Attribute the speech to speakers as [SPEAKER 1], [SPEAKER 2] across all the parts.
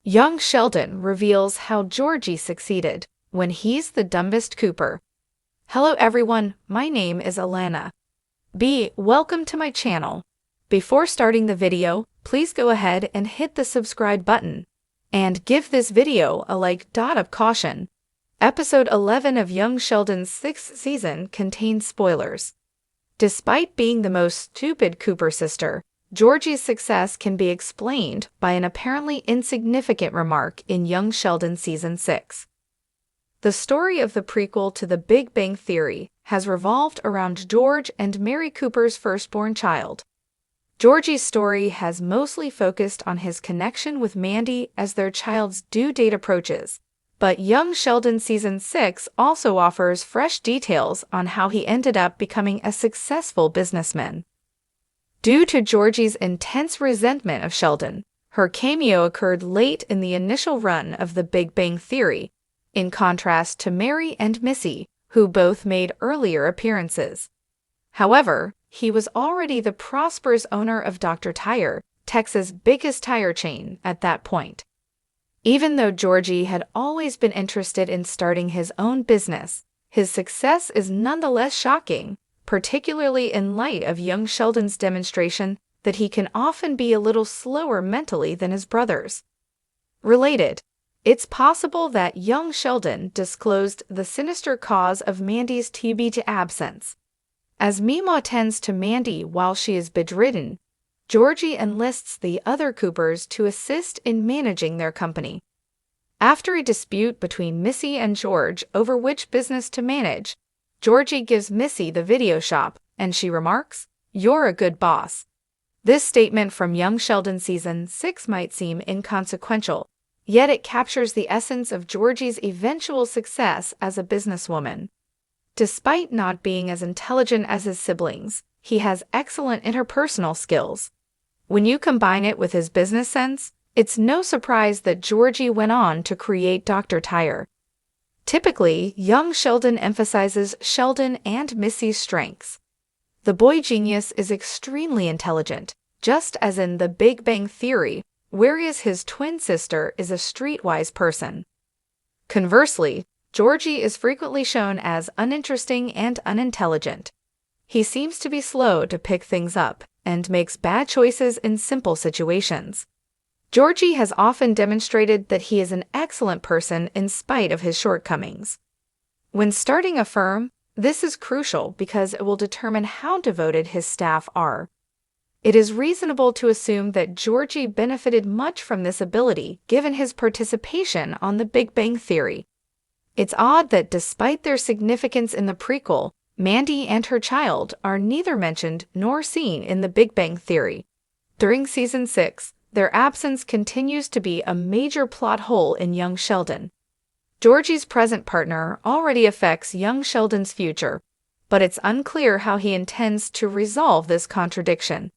[SPEAKER 1] Young Sheldon reveals how Georgie succeeded when he's the dumbest Cooper. Hello everyone, my name is Alana. Welcome to my channel. Before starting the video, please go ahead and hit the subscribe button. And give this video a like. Of caution. Episode 11 of Young Sheldon's 6th season contains spoilers. Despite being the most stupid Cooper sister, Georgie's success can be explained by an apparently insignificant remark in Young Sheldon Season 6. The story of the prequel to The Big Bang Theory has revolved around George and Mary Cooper's firstborn child. Georgie's story has mostly focused on his connection with Mandy as their child's due date approaches, but Young Sheldon Season 6 also offers fresh details on how he ended up becoming a successful businessman. Due to Georgie's intense resentment of Sheldon, her cameo occurred late in the initial run of The Big Bang Theory, in contrast to Mary and Missy, who both made earlier appearances. However, he was already the prosperous owner of Dr. Tire, Texas' biggest tire chain, at that point. Even though Georgie had always been interested in starting his own business, his success is nonetheless shocking, particularly in light of Young Sheldon's demonstration that he can often be a little slower mentally than his brothers. Related, it's possible that Young Sheldon disclosed the sinister cause of Mandy's TB absence. As Mima attends to Mandy while she is bedridden, Georgie enlists the other Coopers to assist in managing their company. After a dispute between Missy and George over which business to manage, Georgie gives Missy the video shop, and she remarks, "You're a good boss." This statement from Young Sheldon Season 6 might seem inconsequential, yet it captures the essence of Georgie's eventual success as a businesswoman. Despite not being as intelligent as his siblings, he has excellent interpersonal skills. When you combine it with his business sense, it's no surprise that Georgie went on to create Dr. Tire. Typically, Young Sheldon emphasizes Sheldon and Missy's strengths. The boy genius is extremely intelligent, just as in The Big Bang Theory, whereas his twin sister is a streetwise person. Conversely, Georgie is frequently shown as uninteresting and unintelligent. He seems to be slow to pick things up and makes bad choices in simple situations. Georgie has often demonstrated that he is an excellent person in spite of his shortcomings. When starting a firm, this is crucial because it will determine how devoted his staff are. It is reasonable to assume that Georgie benefited much from this ability given his participation on The Big Bang Theory. It's odd that despite their significance in the prequel, Mandy and her child are neither mentioned nor seen in The Big Bang Theory. During Season 6, their absence continues to be a major plot hole in Young Sheldon. Georgie's present partner already affects Young Sheldon's future, but it's unclear how he intends to resolve this contradiction.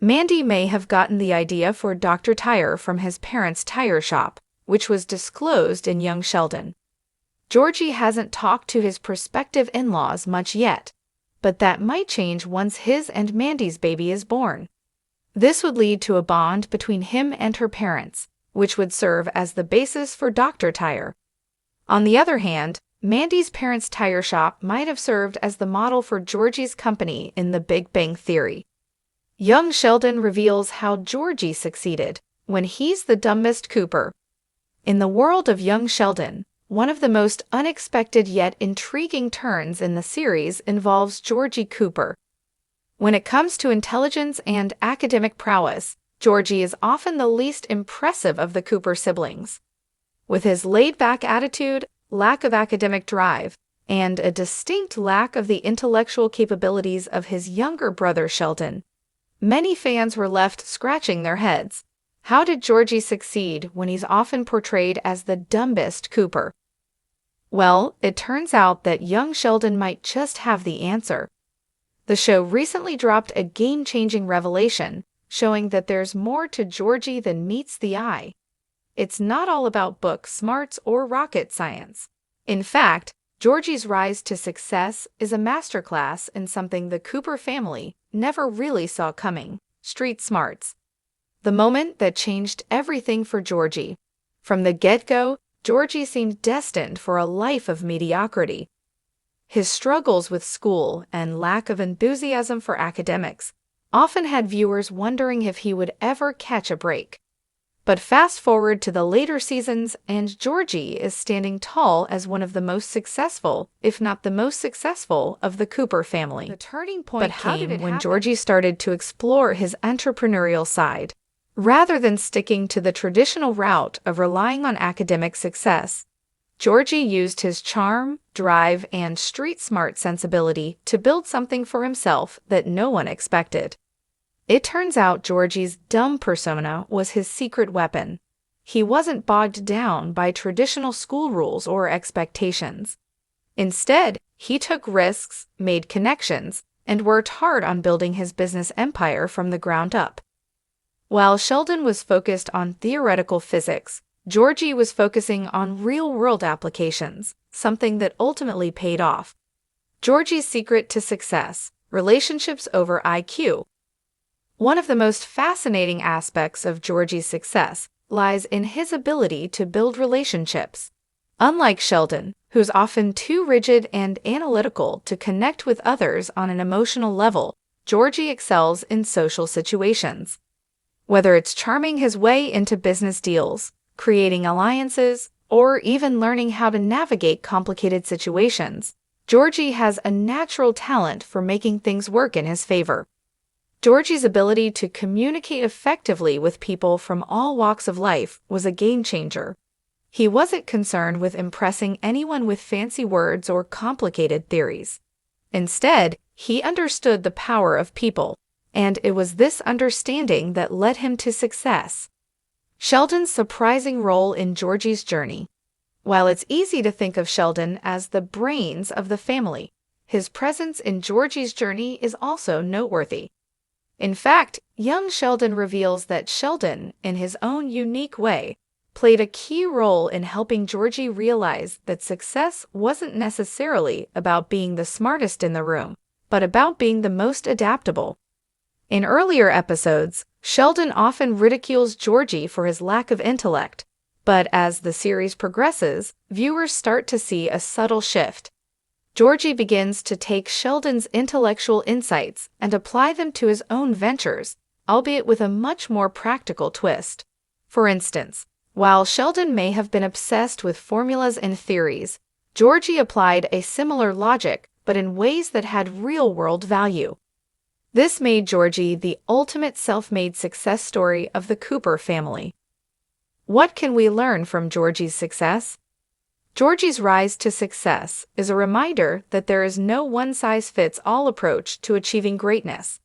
[SPEAKER 1] Mandy may have gotten the idea for Dr. Tire from his parents' tire shop, which was disclosed in Young Sheldon. Georgie hasn't talked to his prospective in-laws much yet, but that might change once his and Mandy's baby is born. This would lead to a bond between him and her parents, which would serve as the basis for Dr. Tire. On the other hand, Mandy's parents' tire shop might have served as the model for Georgie's company in The Big Bang Theory. Young Sheldon reveals how Georgie succeeded when he's the dumbest Cooper. In the world of Young Sheldon, one of the most unexpected yet intriguing turns in the series involves Georgie Cooper. When it comes to intelligence and academic prowess, Georgie is often the least impressive of the Cooper siblings. With his laid-back attitude, lack of academic drive, and a distinct lack of the intellectual capabilities of his younger brother Sheldon, many fans were left scratching their heads. How did Georgie succeed when he's often portrayed as the dumbest Cooper? Well, it turns out that Young Sheldon might just have the answer. The show recently dropped a game-changing revelation, showing that there's more to Georgie than meets the eye. It's not all about book smarts or rocket science. In fact, Georgie's rise to success is a masterclass in something the Cooper family never really saw coming: street smarts. the moment that changed everything for Georgie. From the get-go, Georgie seemed destined for a life of mediocrity. His struggles with school and lack of enthusiasm for academics often had viewers wondering if he would ever catch a break. But fast forward to the later seasons, and Georgie is standing tall as one of the most successful, if not the most successful, of the Cooper family. The turning point came when Georgie started to explore his entrepreneurial side. Rather than sticking to the traditional route of relying on academic success, Georgie used his charm, drive, and street-smart sensibility to build something for himself that no one expected. It turns out Georgie's dumb persona was his secret weapon. He wasn't bogged down by traditional school rules or expectations. Instead, he took risks, made connections, and worked hard on building his business empire from the ground up. While Sheldon was focused on theoretical physics, Georgie was focusing on real-world applications, something that ultimately paid off. Georgie's secret to success: relationships over IQ. One of the most fascinating aspects of Georgie's success lies in his ability to build relationships. Unlike Sheldon, who's often too rigid and analytical to connect with others on an emotional level, Georgie excels in social situations. Whether it's charming his way into business deals, creating alliances, or even learning how to navigate complicated situations, Georgie has a natural talent for making things work in his favor. Georgie's ability to communicate effectively with people from all walks of life was a game-changer. He wasn't concerned with impressing anyone with fancy words or complicated theories. Instead, he understood the power of people, and it was this understanding that led him to success. Sheldon's surprising role in Georgie's journey. While it's easy to think of Sheldon as the brains of the family, his presence in Georgie's journey is also noteworthy. In fact, young Sheldon reveals that Sheldon, in his own unique way, played a key role in helping Georgie realize that success wasn't necessarily about being the smartest in the room, but about being the most adaptable. In earlier episodes, Sheldon often ridicules Georgie for his lack of intellect, but as the series progresses, viewers start to see a subtle shift. Georgie begins to take Sheldon's intellectual insights and apply them to his own ventures, albeit with a much more practical twist. For instance, while Sheldon may have been obsessed with formulas and theories, Georgie applied a similar logic, but in ways that had real-world value. This made Georgie the ultimate self-made success story of the Cooper family. What can we learn from Georgie's success? Georgie's rise to success is a reminder that there is no one-size-fits-all approach to achieving greatness.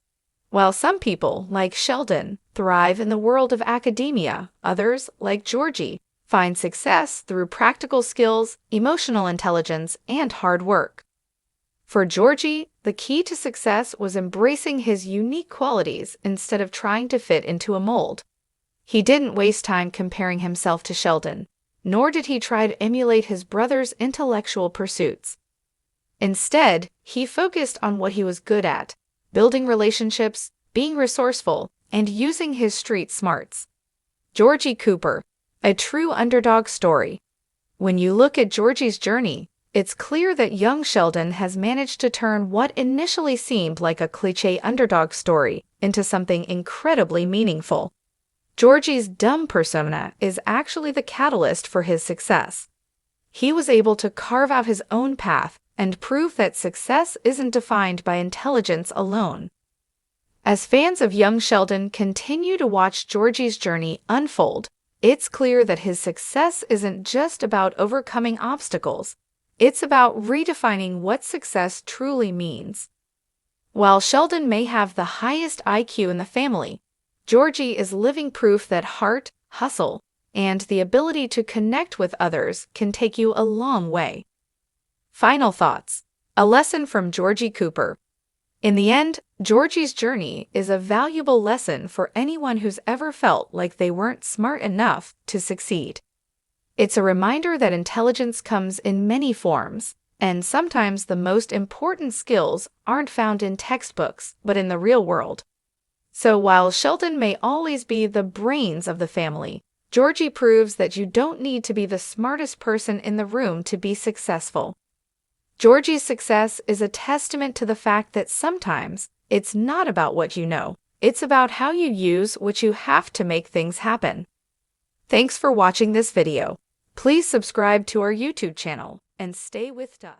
[SPEAKER 1] While some people, like Sheldon, thrive in the world of academia, others, like Georgie, find success through practical skills, emotional intelligence, and hard work. For Georgie, the key to success was embracing his unique qualities instead of trying to fit into a mold. He didn't waste time comparing himself to Sheldon, nor did he try to emulate his brother's intellectual pursuits. Instead, he focused on what he was good at: building relationships, being resourceful, and using his street smarts. Georgie Cooper, a true underdog story. When you look at Georgie's journey, it's clear that young Sheldon has managed to turn what initially seemed like a cliché underdog story into something incredibly meaningful. Georgie's dumb persona is actually the catalyst for his success. He was able to carve out his own path and prove that success isn't defined by intelligence alone. As fans of young Sheldon continue to watch Georgie's journey unfold, it's clear that his success isn't just about overcoming obstacles. It's about redefining what success truly means. While Sheldon may have the highest IQ in the family, Georgie is living proof that heart, hustle, and the ability to connect with others can take you a long way. Final thoughts. A lesson from Georgie Cooper. In the end, Georgie's journey is a valuable lesson for anyone who's ever felt like they weren't smart enough to succeed. It's a reminder that intelligence comes in many forms, and sometimes the most important skills aren't found in textbooks but in the real world. So while Sheldon may always be the brains of the family, Georgie proves that you don't need to be the smartest person in the room to be successful. Georgie's success is a testament to the fact that sometimes it's not about what you know, it's about how you use what you have to make things happen. Thanks for watching this video. Please subscribe to our YouTube channel and stay with us.